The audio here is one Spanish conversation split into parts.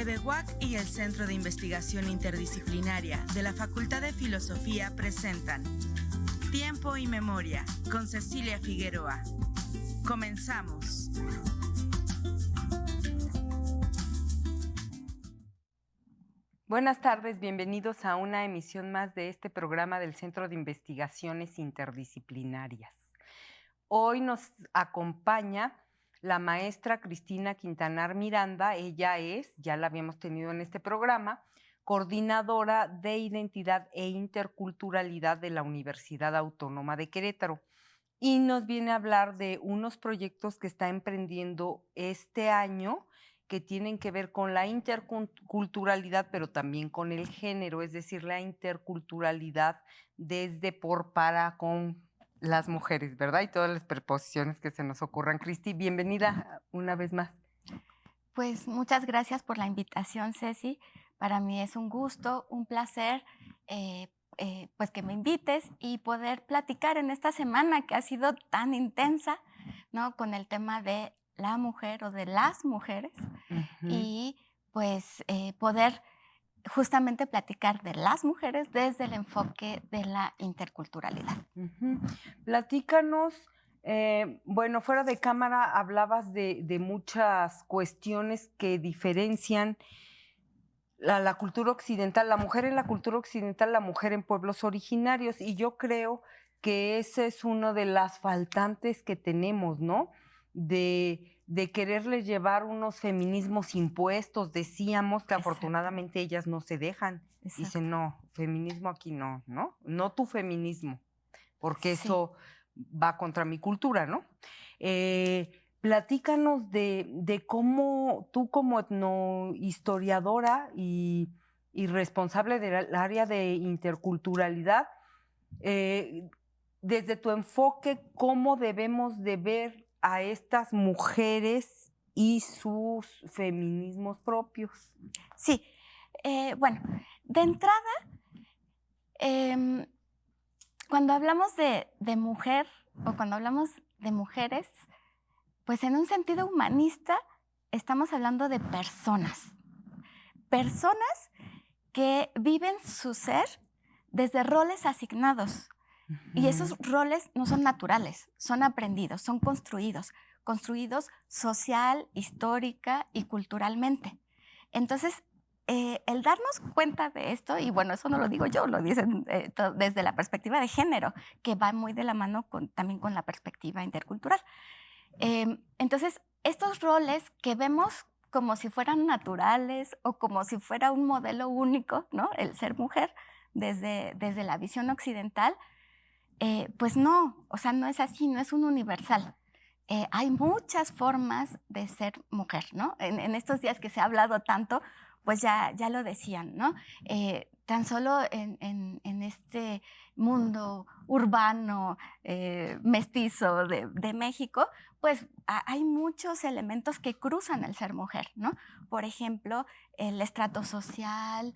PBUAC y el Centro de Investigación Interdisciplinaria de la Facultad de Filosofía presentan Tiempo y Memoria con Cecilia Figueroa. Comenzamos. Buenas tardes, bienvenidos a una emisión más de este programa del Centro de Investigaciones Interdisciplinarias. Hoy nos acompaña la maestra Cristina Quintanar Miranda. Ella es, ya la habíamos tenido en este programa, coordinadora de Identidad e Interculturalidad de la Universidad Autónoma de Querétaro. Y nos viene a hablar de unos proyectos que está emprendiendo este año que tienen que ver con la interculturalidad, pero también con el género, es decir, la interculturalidad desde, por, para, con las mujeres, ¿verdad? Y todas las preposiciones que se nos ocurran. Cristi, bienvenida una vez más. Pues muchas gracias por la invitación, Ceci. Para mí es un gusto, un placer, pues que me invites y poder platicar en esta semana que ha sido tan intensa, ¿no? Con el tema de la mujer o de las mujeres y pues poder justamente platicar de las mujeres desde el enfoque de la interculturalidad. Platícanos, bueno, fuera de cámara hablabas de muchas cuestiones que diferencian la cultura occidental, la mujer en la cultura occidental, la mujer en pueblos originarios, y yo creo que ese es uno de las faltantes que tenemos, ¿no? De quererles llevar unos feminismos impuestos. Decíamos que afortunadamente ellas no se dejan. Dicen, no, feminismo aquí no, ¿no? No tu feminismo, porque eso va contra mi cultura, ¿no? Platícanos de cómo tú, como etnohistoriadora y responsable del área de interculturalidad, desde tu enfoque, ¿cómo debemos de ver a estas mujeres y sus feminismos propios? Sí, bueno, de entrada, cuando hablamos de mujer o cuando hablamos de mujeres, pues en un sentido humanista estamos hablando de personas. Personas que viven su ser desde roles asignados. Y esos roles no son naturales, son aprendidos, son construidos social, histórica y culturalmente. Entonces, el darnos cuenta de esto, y bueno, eso no lo digo yo, lo dicen desde la perspectiva de género, que va muy de la mano también con la perspectiva intercultural. Entonces, estos roles que vemos como si fueran naturales o como si fuera un modelo único, ¿no? El ser mujer desde la visión occidental, pues no, o sea, no es así, no es un universal. Hay muchas formas de ser mujer, ¿no? En estos días que se ha hablado tanto, pues ya lo decían, ¿no? Tan solo en este mundo urbano, mestizo de México, pues hay muchos elementos que cruzan el ser mujer, ¿no? Por ejemplo, el estrato social,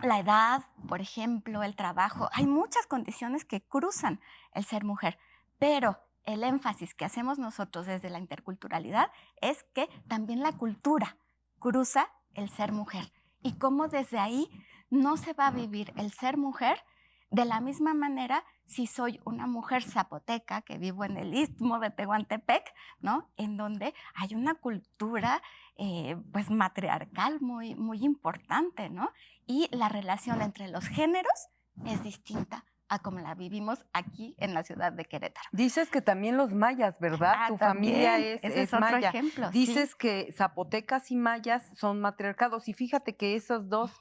la edad, por ejemplo, el trabajo. Hay muchas condiciones que cruzan el ser mujer, pero el énfasis que hacemos nosotros desde la interculturalidad es que también la cultura cruza el ser mujer y cómo desde ahí no se va a vivir el ser mujer de la misma manera si soy una mujer zapoteca que vivo en el istmo de Tehuantepec, ¿no? En donde hay una cultura pues matriarcal muy, muy importante, ¿no? Y la relación entre los géneros es distinta a como la vivimos aquí en la ciudad de Querétaro. Dices que también los mayas, ¿verdad? Tu familia es otro maya. Ejemplo, dices que zapotecas y mayas son matriarcados, y fíjate que esos dos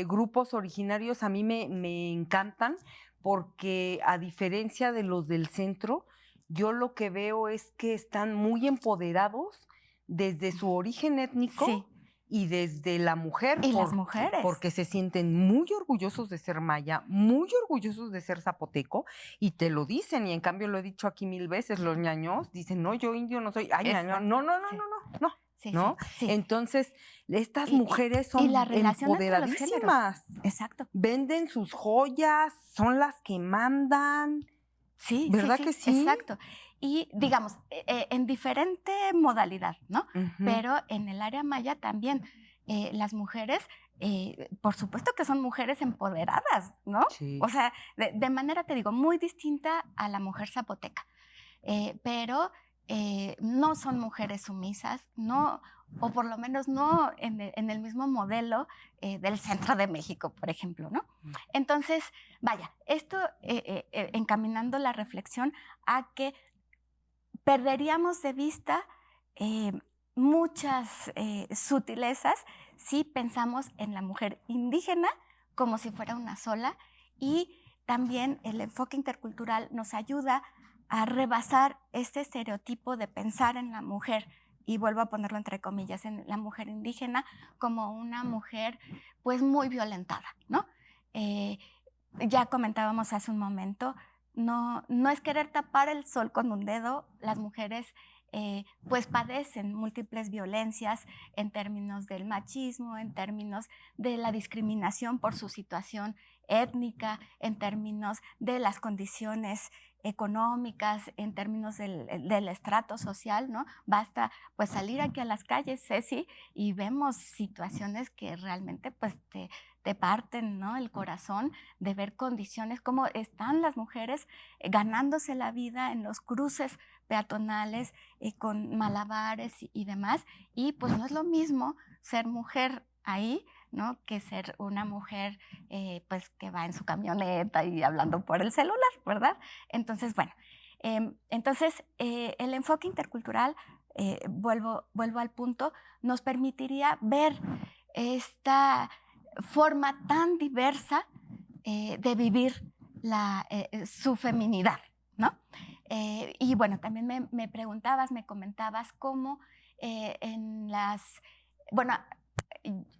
grupos originarios a mí me encantan, porque a diferencia de los del centro, yo lo que veo es que están muy empoderados desde su origen étnico y desde la mujer. Y las mujeres. Porque se sienten muy orgullosos de ser maya, muy orgullosos de ser zapoteco, y te lo dicen. Y en cambio lo he dicho aquí 1000 veces, los ñaños dicen, no, yo indio no soy. Ay, ñaño, no. ¿No? Sí. Entonces, estas mujeres son empoderadísimas. Exacto. Venden sus joyas, son las que mandan, Sí, ¿Verdad sí, que sí, sí? exacto. Y digamos, en diferente modalidad, ¿no? Ujú. Pero en el área maya también las mujeres, por supuesto que son mujeres empoderadas, ¿no? Sí. O sea, de manera, te digo, muy distinta a la mujer zapoteca. Pero no son mujeres sumisas, no, o por lo menos no en el mismo modelo del centro de México, por ejemplo, ¿no? Mm. Entonces, vaya, esto encaminando la reflexión a que perderíamos de vista eh, muchas sutilezas si pensamos en la mujer indígena como si fuera una sola, y también el enfoque intercultural nos ayuda a rebasar este estereotipo de pensar en la mujer, y vuelvo a ponerlo entre comillas, en la mujer indígena como una mujer pues muy violentada, ¿no? Eh, ya comentábamos hace un momento, no es querer tapar el sol con un dedo. Las mujeres pues padecen múltiples violencias en términos del machismo, en términos de la discriminación por su situación étnica, en términos de las condiciones económicas, en términos del estrato social, ¿no? Basta pues salir aquí a las calles, Ceci, y vemos situaciones que realmente pues te parten, ¿no?, el corazón, de ver condiciones, cómo están las mujeres ganándose la vida en los cruces peatonales con malabares y demás. Y pues no es lo mismo ser mujer ahí, ¿no?, que ser una mujer pues que va en su camioneta y hablando por el celular, ¿verdad? Entonces, bueno, el enfoque intercultural, vuelvo al punto, nos permitiría ver esta forma tan diversa de vivir su feminidad, ¿no? Y bueno, también me preguntabas, me comentabas cómo en las... Bueno,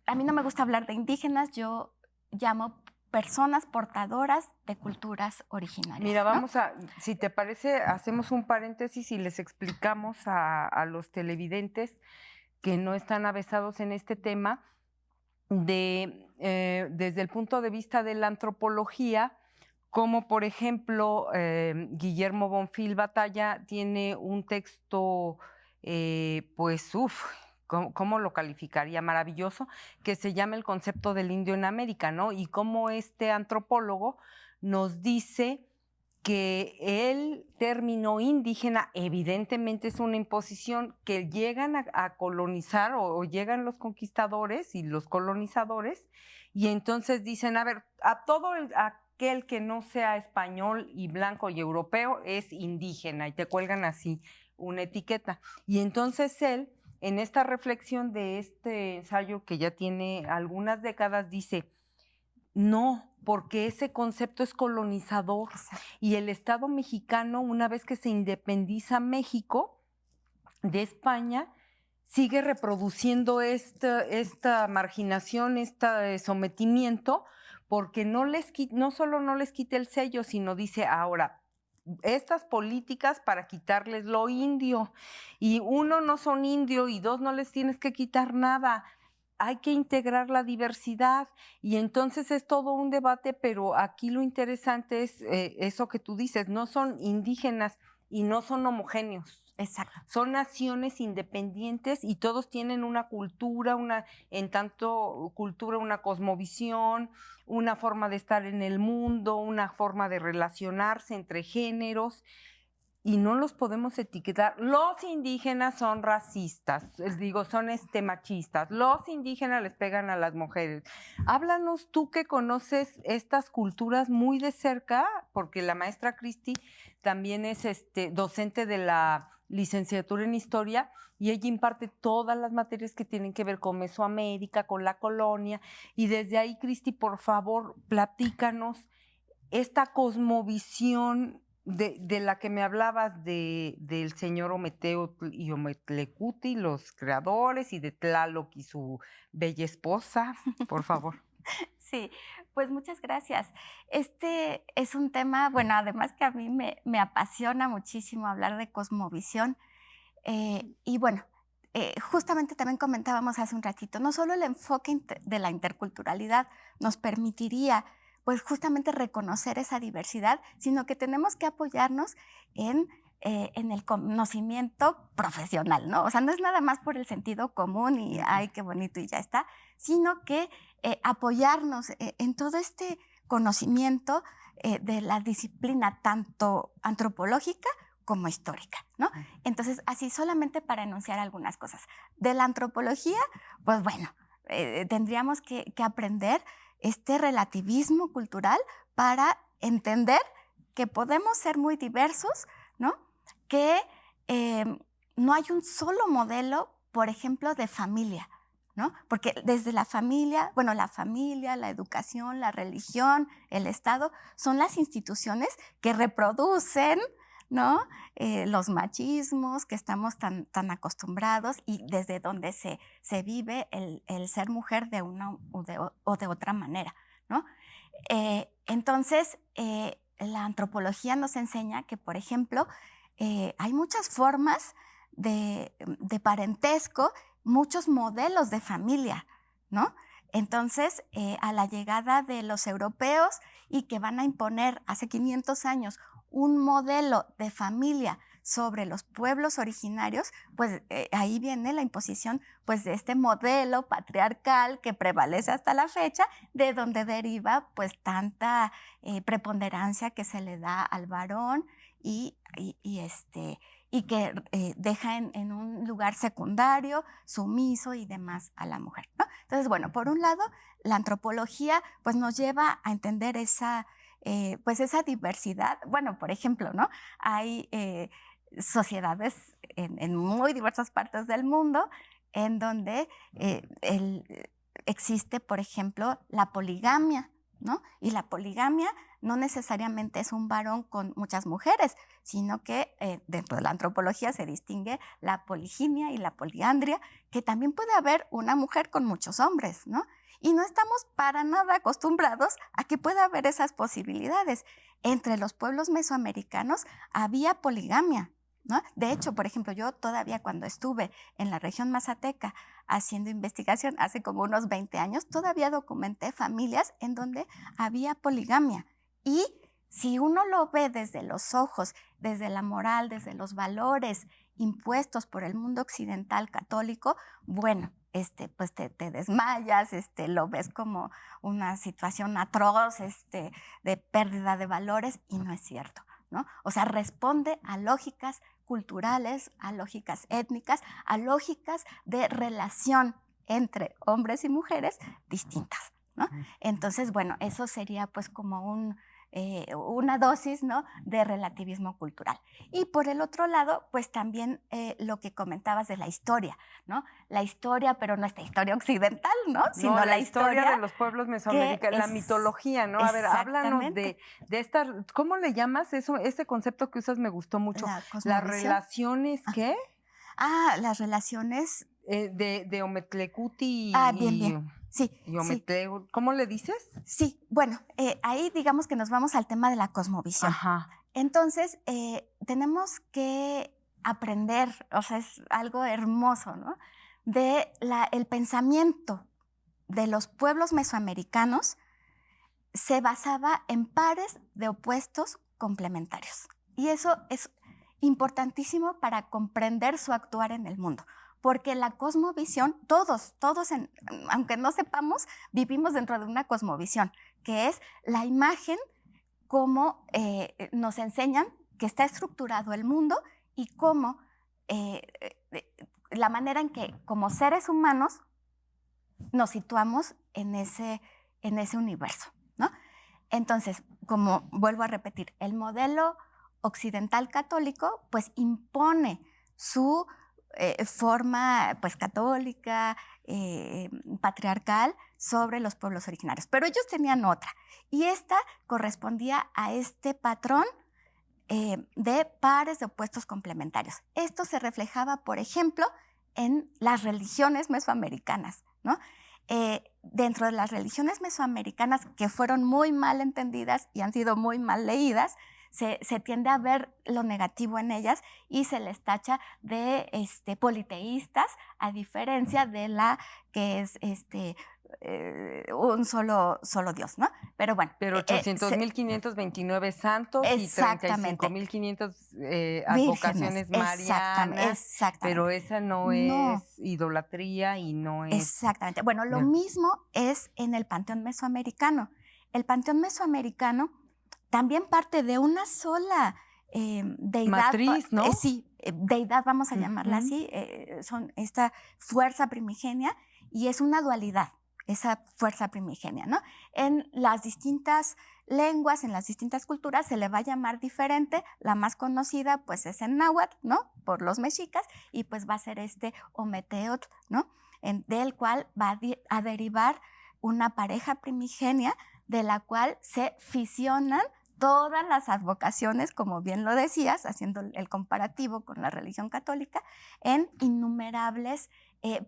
a mí no me gusta hablar de indígenas, yo llamo personas portadoras de culturas originarias. Mira, ¿no? vamos a, si te parece, hacemos un paréntesis y les explicamos a los televidentes que no están avesados en este tema, desde el punto de vista de la antropología, como por ejemplo Guillermo Bonfil Batalla tiene un texto, pues, ¿cómo lo calificaría? Maravilloso, que se llama El concepto del indio en América, ¿no? Y cómo este antropólogo nos dice que el término indígena evidentemente es una imposición que llegan a colonizar o llegan los conquistadores y los colonizadores, y entonces dicen, a ver, a todo aquel que no sea español y blanco y europeo es indígena, y te cuelgan así una etiqueta. Y entonces él, en esta reflexión de este ensayo que ya tiene algunas décadas, dice, no, porque ese concepto es colonizador. Y el Estado mexicano, una vez que se independiza México de España, sigue reproduciendo esta marginación, este sometimiento, porque no solo no les quita el sello, sino dice ahora, estas políticas para quitarles lo indio. Y uno, no son indio, y dos, no les tienes que quitar nada. Hay que integrar la diversidad, y entonces es todo un debate, pero aquí lo interesante es eso que tú dices, no son indígenas y no son homogéneos. Exacto. Son naciones independientes y todos tienen una cultura, una cosmovisión, una forma de estar en el mundo, una forma de relacionarse entre géneros, y no los podemos etiquetar. Los indígenas son racistas, son machistas. Los indígenas les pegan a las mujeres. Háblanos tú, que conoces estas culturas muy de cerca, porque la maestra Cristi también es docente de la licenciatura en Historia, y ella imparte todas las materias que tienen que ver con Mesoamérica, con la colonia. Y desde ahí, Cristi, por favor, platícanos esta cosmovisión de la que me hablabas, del señor Ometeotl y Ometlecuti, los creadores, y de Tlaloc y su bella esposa, por favor. Sí, pues muchas gracias. Este es un tema, bueno, además que a mí me apasiona muchísimo hablar de cosmovisión. Y bueno, justamente también comentábamos hace un ratito, no solo el enfoque de la interculturalidad nos permitiría pues justamente reconocer esa diversidad, sino que tenemos que apoyarnos en el conocimiento profesional, ¿no? O sea, no es nada más por el sentido común y ¡ay, qué bonito! Y ya está, sino que apoyarnos en todo este conocimiento de la disciplina tanto antropológica como histórica, ¿no? Entonces, así solamente para enunciar algunas cosas. De la antropología, pues bueno, tendríamos que aprender este relativismo cultural para entender que podemos ser muy diversos, ¿no? Que no hay un solo modelo, por ejemplo, de familia, ¿no? Porque desde la familia, bueno, la educación, la religión, el Estado, son las instituciones que reproducen, ¿no? Los machismos que estamos tan acostumbrados y desde donde se vive el ser mujer de una o de otra manera, ¿no? Entonces, la antropología nos enseña que, por ejemplo, hay muchas formas de parentesco, muchos modelos de familia, ¿no? Entonces, a la llegada de los europeos y que van a imponer hace 500 años un modelo de familia sobre los pueblos originarios, pues ahí viene la imposición pues, de este modelo patriarcal que prevalece hasta la fecha, de donde deriva pues tanta preponderancia que se le da al varón y que deja en un lugar secundario, sumiso y demás a la mujer, ¿no? Entonces, bueno, por un lado, la antropología pues, nos lleva a entender esa diversidad. Bueno, por ejemplo, ¿no? Hay sociedades en muy diversas partes del mundo en donde existe, por ejemplo, la poligamia, ¿no? Y la poligamia no necesariamente es un varón con muchas mujeres, sino que dentro de la antropología se distingue la poliginia y la poliandria, que también puede haber una mujer con muchos hombres, ¿no? Y no estamos para nada acostumbrados a que pueda haber esas posibilidades. Entre los pueblos mesoamericanos había poligamia, ¿no? De hecho, por ejemplo, yo todavía cuando estuve en la región mazateca haciendo investigación hace como unos 20 años, todavía documenté familias en donde había poligamia. Y si uno lo ve desde los ojos, desde la moral, desde los valores impuestos por el mundo occidental católico, bueno, pues te desmayas, lo ves como una situación atroz, de pérdida de valores, y no es cierto, ¿no? O sea, responde a lógicas culturales, a lógicas étnicas, a lógicas de relación entre hombres y mujeres distintas, ¿no? Entonces, bueno, eso sería pues como una dosis, ¿no? De relativismo cultural. Y por el otro lado, pues también lo que comentabas de la historia, ¿no? La historia, pero no esta historia occidental, ¿no? Sino no, la historia de los pueblos mesoamericanos, la mitología, ¿no? A ver, háblanos de esta, ¿cómo le llamas eso? Ese concepto que usas me gustó mucho. Las relaciones, ¿qué? Las relaciones de Ometlecuti bien. Sí, sí. ¿Cómo le dices? Sí, bueno, ahí digamos que nos vamos al tema de la cosmovisión. Ajá. Entonces, tenemos que aprender, o sea, es algo hermoso, ¿no? El pensamiento de los pueblos mesoamericanos se basaba en pares de opuestos complementarios. Y eso es importantísimo para comprender su actuar en el mundo. Porque la cosmovisión, todos, aunque no sepamos, vivimos dentro de una cosmovisión, que es la imagen como nos enseñan que está estructurado el mundo y cómo la manera en que como seres humanos nos situamos en ese universo, ¿no? Entonces, como vuelvo a repetir, el modelo occidental católico pues impone su forma pues católica, patriarcal sobre los pueblos originarios. Pero ellos tenían otra, y esta correspondía a este patrón de pares de opuestos complementarios. Esto se reflejaba, por ejemplo, en las religiones mesoamericanas, ¿no? Dentro de las religiones mesoamericanas, que fueron muy mal entendidas y han sido muy mal leídas, se tiende a ver lo negativo en ellas y se les tacha de politeístas, a diferencia de la que es un solo Dios, ¿no? Pero bueno. Pero 800.529 santos y 35.500 advocaciones marianas. Exactamente. Pero esa no es idolatría y no es... Exactamente. Bueno, lo mismo es en el panteón mesoamericano. El panteón mesoamericano también parte de una sola deidad. Matriz, ¿no? Sí, deidad, vamos a llamarla así. Son esta fuerza primigenia y es una dualidad, esa fuerza primigenia, ¿no? En las distintas lenguas, en las distintas culturas se le va a llamar diferente. La más conocida pues es en náhuatl, ¿no? Por los mexicas, y pues va a ser Ometeotl, ¿no? Del cual va a derivar una pareja primigenia de la cual se fisionan todas las advocaciones, como bien lo decías, haciendo el comparativo con la religión católica, en innumerables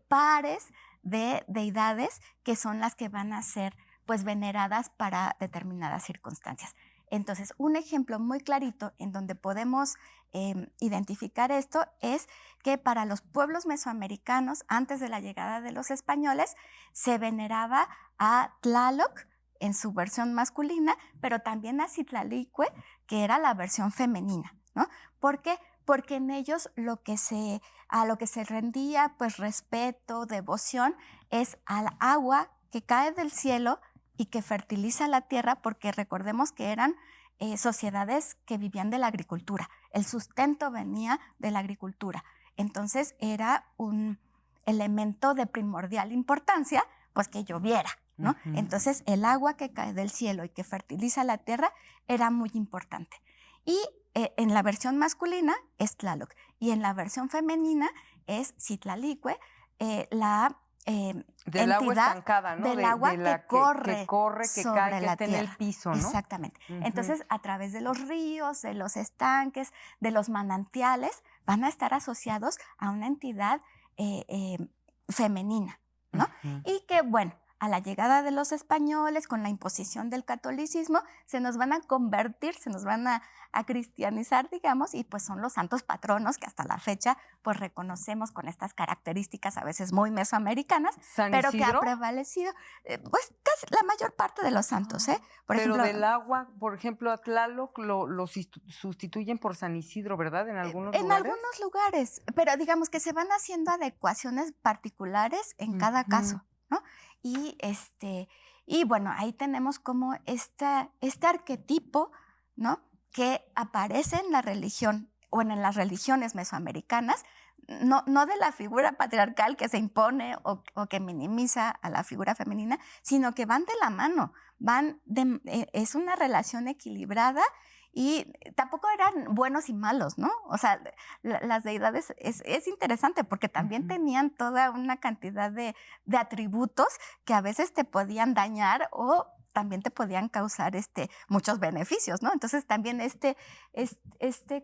pares de deidades que son las que van a ser pues veneradas para determinadas circunstancias. Entonces, un ejemplo muy clarito en donde podemos identificar esto es que para los pueblos mesoamericanos, antes de la llegada de los españoles, se veneraba a Tlaloc en su versión masculina, pero también a Citlalicue, que era la versión femenina, ¿no? ¿Por qué? Porque en ellos a lo que se rendía pues respeto, devoción, es al agua que cae del cielo y que fertiliza la tierra, porque recordemos que eran sociedades que vivían de la agricultura. El sustento venía de la agricultura. Entonces era un elemento de primordial importancia, pues que lloviera, ¿no? Entonces el agua que cae del cielo y que fertiliza la tierra era muy importante. Y en la versión masculina es Tlaloc y en la versión femenina es Citlalicue, la del agua estancada, ¿no? Del agua que corre, que sobre cae, que la está tierra. En el piso, ¿no? Exactamente. Entonces, a través de los ríos, de los estanques, de los manantiales, van a estar asociados a una entidad femenina, ¿no? Y que, bueno, a la llegada de los españoles, con la imposición del catolicismo, se nos van a convertir, se nos van a cristianizar, digamos, y pues son los santos patronos que hasta la fecha pues reconocemos con estas características a veces muy mesoamericanas, pero que ha prevalecido pues casi la mayor parte de los santos, ¿eh? Pero ejemplo, del agua, por ejemplo, a Tlaloc lo sustituyen por San Isidro, ¿verdad? En algunos lugares. En algunos lugares, pero digamos que se van haciendo adecuaciones particulares en cada caso, ¿no? Y bueno, ahí tenemos como este arquetipo, ¿no? Que aparece en la religión o en las religiones mesoamericanas, no de la figura patriarcal que se impone o que minimiza a la figura femenina, sino que van de la mano, es una relación equilibrada. Y tampoco eran buenos y malos, ¿no? O sea, las deidades es interesante porque también tenían toda una cantidad de atributos que a veces te podían dañar o también te podían causar muchos beneficios, ¿no? Entonces también este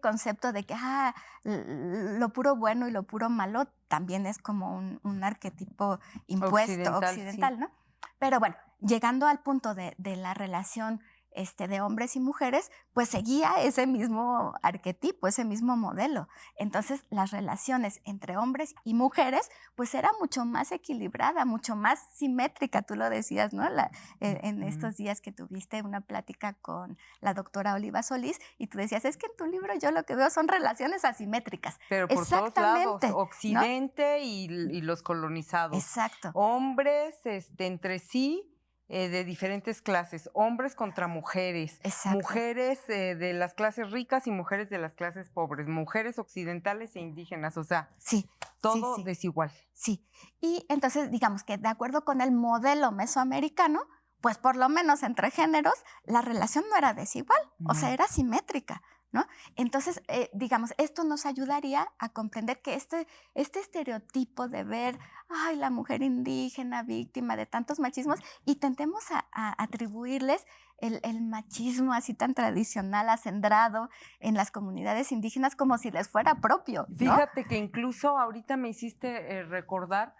concepto de que lo puro bueno y lo puro malo también es como un arquetipo impuesto occidental, sí. ¿No? Pero bueno, llegando al punto de la relación de hombres y mujeres, pues seguía ese mismo arquetipo, ese mismo modelo. Entonces, las relaciones entre hombres y mujeres, pues era mucho más equilibrada, mucho más simétrica, tú lo decías, ¿no? En estos días que tuviste una plática con la doctora Oliva Solís, y tú decías, es que en tu libro yo lo que veo son relaciones asimétricas. Pero por todos lados, Occidente, ¿no? y los colonizados. Exacto. Hombres entre sí, de diferentes clases, hombres contra mujeres, exacto. Mujeres de las clases ricas y mujeres de las clases pobres, mujeres occidentales e indígenas, o sea, sí, todo sí. desigual. Sí, y entonces digamos que de acuerdo con el modelo mesoamericano, pues por lo menos entre géneros, la relación no era desigual, o sea, era simétrica, ¿no? Entonces, digamos, esto nos ayudaría a comprender que este estereotipo de ver, la mujer indígena, víctima de tantos machismos, y tendemos a atribuirles el machismo así tan tradicional, acendrado en las comunidades indígenas como si les fuera propio, ¿no? Fíjate que incluso ahorita me hiciste recordar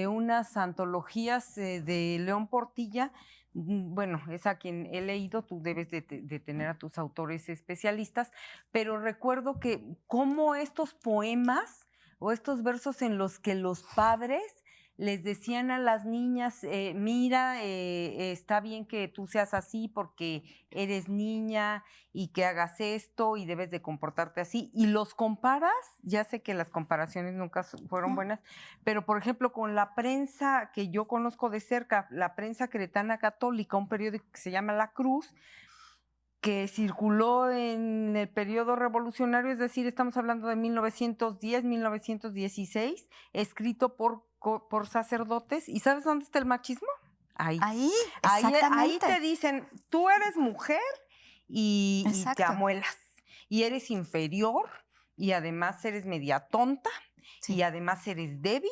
unas antologías de León Portilla. Bueno, es a quien he leído, tú debes de tener a tus autores especialistas, pero recuerdo que cómo estos poemas o estos versos en los que los padres les decían a las niñas, mira, está bien que tú seas así porque eres niña y que hagas esto y debes de comportarte así. Y los comparas, ya sé que las comparaciones nunca fueron buenas, pero por ejemplo con la prensa que yo conozco de cerca, la prensa queretana católica, un periódico que se llama La Cruz, que circuló en el periodo revolucionario, es decir, estamos hablando de 1910, 1916, escrito por sacerdotes. ¿Y sabes dónde está el machismo? Ahí, exactamente. te dicen, tú eres mujer y te amuelas, y eres inferior, y además eres media tonta, y además eres débil,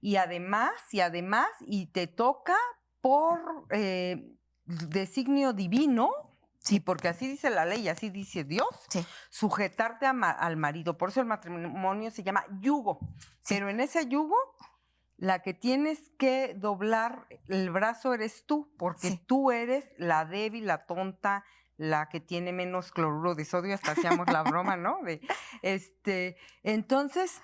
y además, y te toca por designio divino. Sí, porque así dice la ley, así dice Dios, sujetarte al marido. Por eso el matrimonio se llama yugo. Pero en ese yugo, la que tienes que doblar el brazo eres tú, porque tú eres la débil, la tonta, la que tiene menos cloruro de sodio, hasta hacíamos la broma, ¿no? Entonces,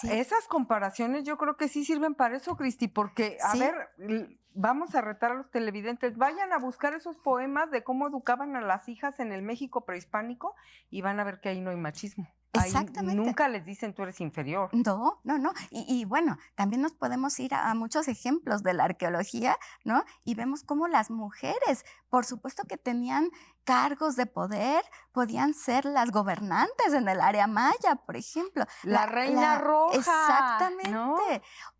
esas comparaciones yo creo que sí sirven para eso, Cristi, porque, a ver, vamos a retar a los televidentes, vayan a buscar esos poemas de cómo educaban a las hijas en el México prehispánico y van a ver que ahí no hay machismo. Exactamente. Ahí nunca les dicen tú eres inferior. No. Y bueno, también nos podemos ir a muchos ejemplos de la arqueología, ¿no? Y vemos cómo las mujeres, por supuesto que tenían cargos de poder, podían ser las gobernantes en el área maya, por ejemplo. La reina roja. Exactamente. ¿No?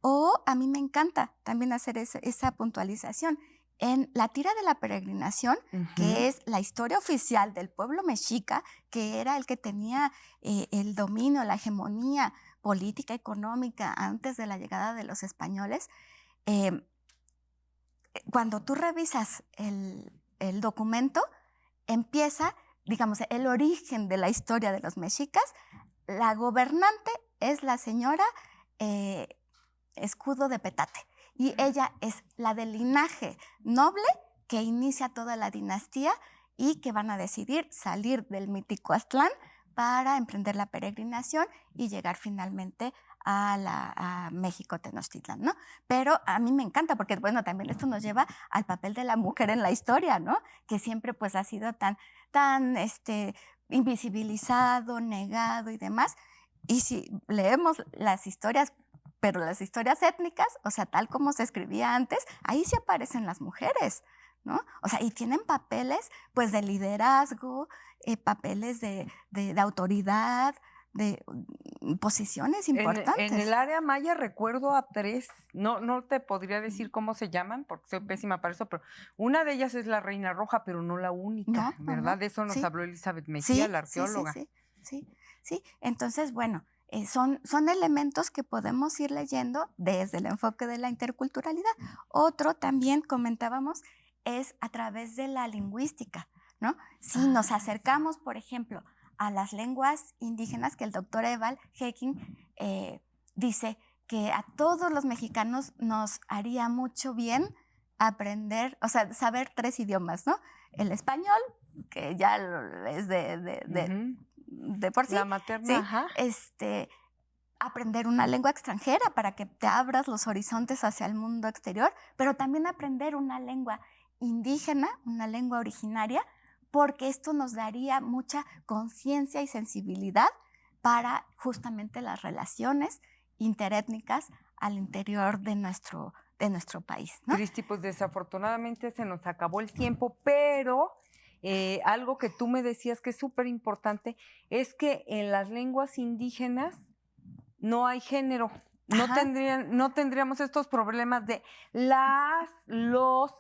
O a mí me encanta también hacer esa puntualización. En la tira de la peregrinación, que es la historia oficial del pueblo mexica, que era el que tenía el dominio, la hegemonía política, económica antes de la llegada de los españoles, cuando tú revisas el documento, empieza, digamos, el origen de la historia de los mexicas. La gobernante es la señora Escudo de Petate. Y ella es la del linaje noble que inicia toda la dinastía y que van a decidir salir del mítico Aztlán para emprender la peregrinación y llegar finalmente a México Tenochtitlan, ¿no? Pero a mí me encanta porque, bueno, también esto nos lleva al papel de la mujer en la historia, ¿no? Que siempre pues ha sido tan invisibilizado, negado y demás. Y si leemos las historias, pero las historias étnicas, o sea, tal como se escribía antes, ahí sí aparecen las mujeres, ¿no? O sea, y tienen papeles, pues, de liderazgo, papeles de autoridad, de posiciones importantes. En el área maya recuerdo a 3, no te podría decir cómo se llaman, porque soy pésima para eso, pero una de ellas es la Reina Roja, pero no la única, ¿verdad? De eso nos habló Elizabeth Mejía, la arqueóloga. Sí. Entonces, bueno, son elementos que podemos ir leyendo desde el enfoque de la interculturalidad. Otro también comentábamos es a través de la lingüística, ¿no? Si nos acercamos, por ejemplo, a las lenguas indígenas, que el doctor Evald Hecking dice que a todos los mexicanos nos haría mucho bien aprender, o sea, saber 3 idiomas, ¿no? El español, que ya es de por sí. La materna, aprender una lengua extranjera para que te abras los horizontes hacia el mundo exterior, pero también aprender una lengua indígena, una lengua originaria, porque esto nos daría mucha conciencia y sensibilidad para justamente las relaciones interétnicas al interior de nuestro país, ¿no? Cristi, pues desafortunadamente se nos acabó el tiempo, pero algo que tú me decías que es súper importante es que en las lenguas indígenas no hay género. No tendríamos estos problemas de los,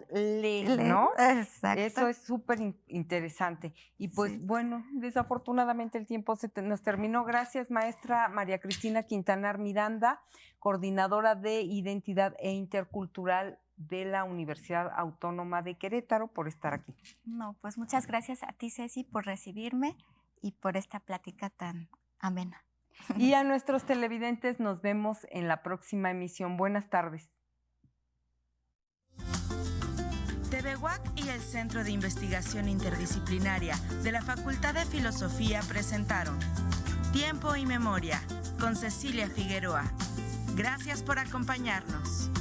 ¿no? Exacto. Eso es súper interesante. Y pues bueno, desafortunadamente el tiempo nos terminó. Gracias, maestra María Cristina Quintanar Miranda, coordinadora de Identidad e Intercultural de la Universidad Autónoma de Querétaro, por estar aquí. No, pues muchas gracias a ti, Ceci, por recibirme y por esta plática tan amena. Y a nuestros televidentes nos vemos en la próxima emisión. Buenas tardes. TVUAC y el Centro de Investigación Interdisciplinaria de la Facultad de Filosofía presentaron Tiempo y Memoria con Cecilia Figueroa. Gracias por acompañarnos.